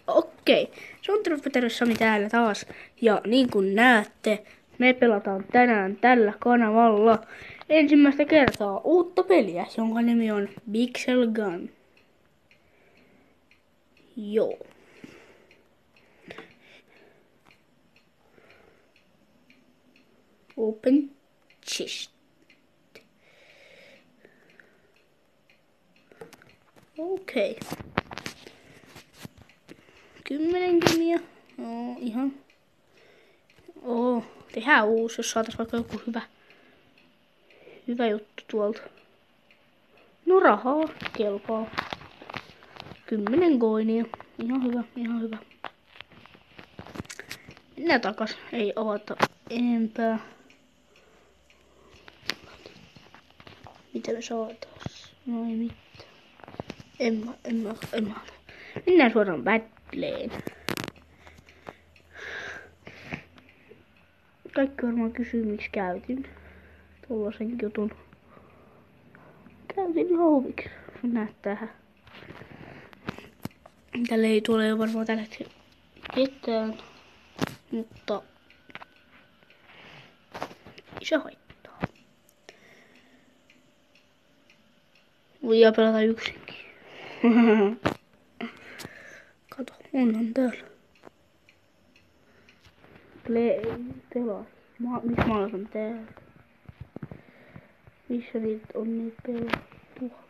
Okei. Se on terve Sami täällä taas. Ja niin kuin näette, me pelataan tänään tällä kanavalla ensimmäistä kertaa uutta peliä, jonka nimi on Pixel Gun. Joo. Open chest. Okei. 10 gemiä. No, ihan. Tehdään uusi, jos saatais vaikka joku hyvä juttu tuolta. No rahaa, kelpaa. 10 coinia. Ihan hyvä. Mennään takas, ei avata enempää. Mitä me saatais? No ei mitään. En mä. Mennään suoraan battleen. Kaikki varmaan kysyy, miksi käytin tollasen jutun. Käytin ihan huviksi. Näet tähän. Tälle ei tule jo varmaan tällä hetkellä ketään. Mutta ei se haittaa. Voidaan pelata yksinkin. Kato, onhan täällä. Pelaa. Missä mä olen täällä? Missä niitä on niitä pelaa? Tuolla.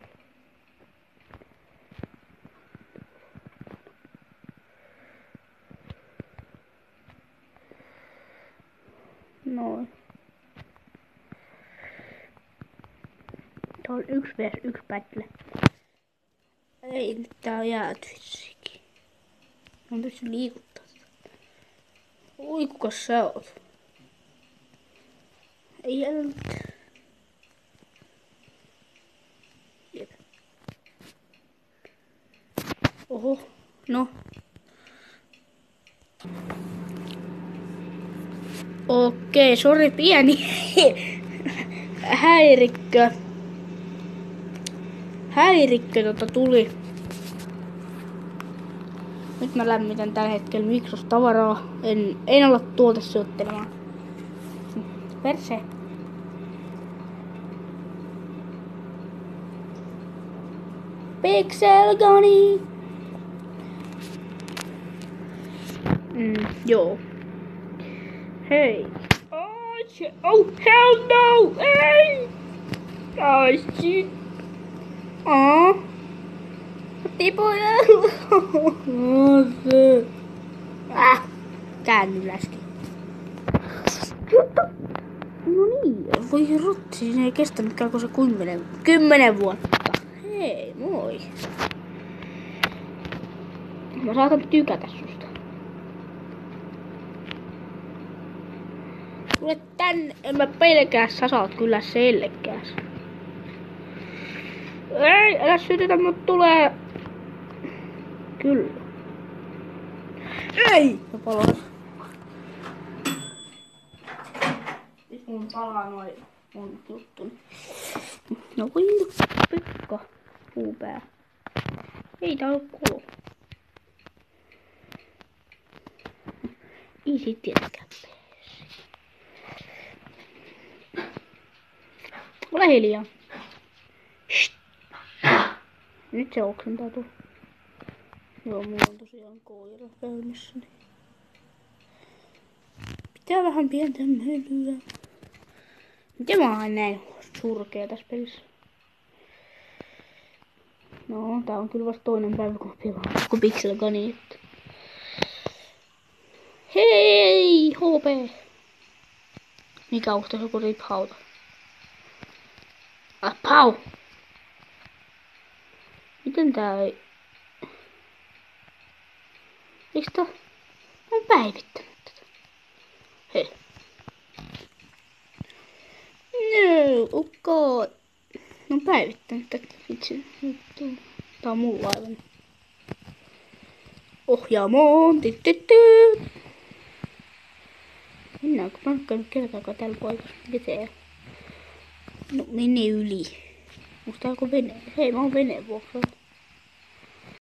Noin. Tää on 1v1 battle. Ei, nyt tää on jääty vissiinkin. Mä pystyn liikuttaa sitä. Oi, kukas sä oot? Ei jäädä nyt. Jep. Oho, no. Okei, sori pieni häirikkö tuli. Nyt mä lämmitän tällä hetkellä mikrostavaraa. En ala tuolta syöttelemään. Perse. Pixel Gunny. Joo. Hei. Oh hell no! Hey! Oh shit. Tipuja. Käänny läski. No niin, voi rotti, siinä ei kestänytkään kuin se 10 vuotta. Hei, moi. Mä saatan tykätä susta. Tule tänne, en mä pelkää, sä saat kyllä selkääs. Ei, älä sytytä, mut tulee. Kyllä. Ei! Mä palaan. Nyt mun palaa noin mun juttuni. No voi Pekka. Puupää. Ei tää oo kolo. Ei sit tietenkään pääse. Ole hiljaa. Nyt se oksentaa tuolla. Joo, mulla on tosiaan koira käynnissäni. Pitää vähän pientä mölyä. Miten mä oon näin surkea tässä pelissä? No, tää on kyllä vasta toinen päivä kun pelaa. Kun Pixel Gunny. Hei, HP! Mikä uhtaa joku riphauta? Pau! Miten tää ei... Eiks tää... Mä oon päivittänyt tätä. Hei. No, oh god. Mä oon päivittänyt tätä. Vitsi. Tää on mulla aivan. Ohjaamoon. Mennäänkö? Mä en oo käynyt kertaakaan täällä paikassa. Miten? No, mene yli. Onks tää joku vene? Hei, mä oon veneen vuokralla.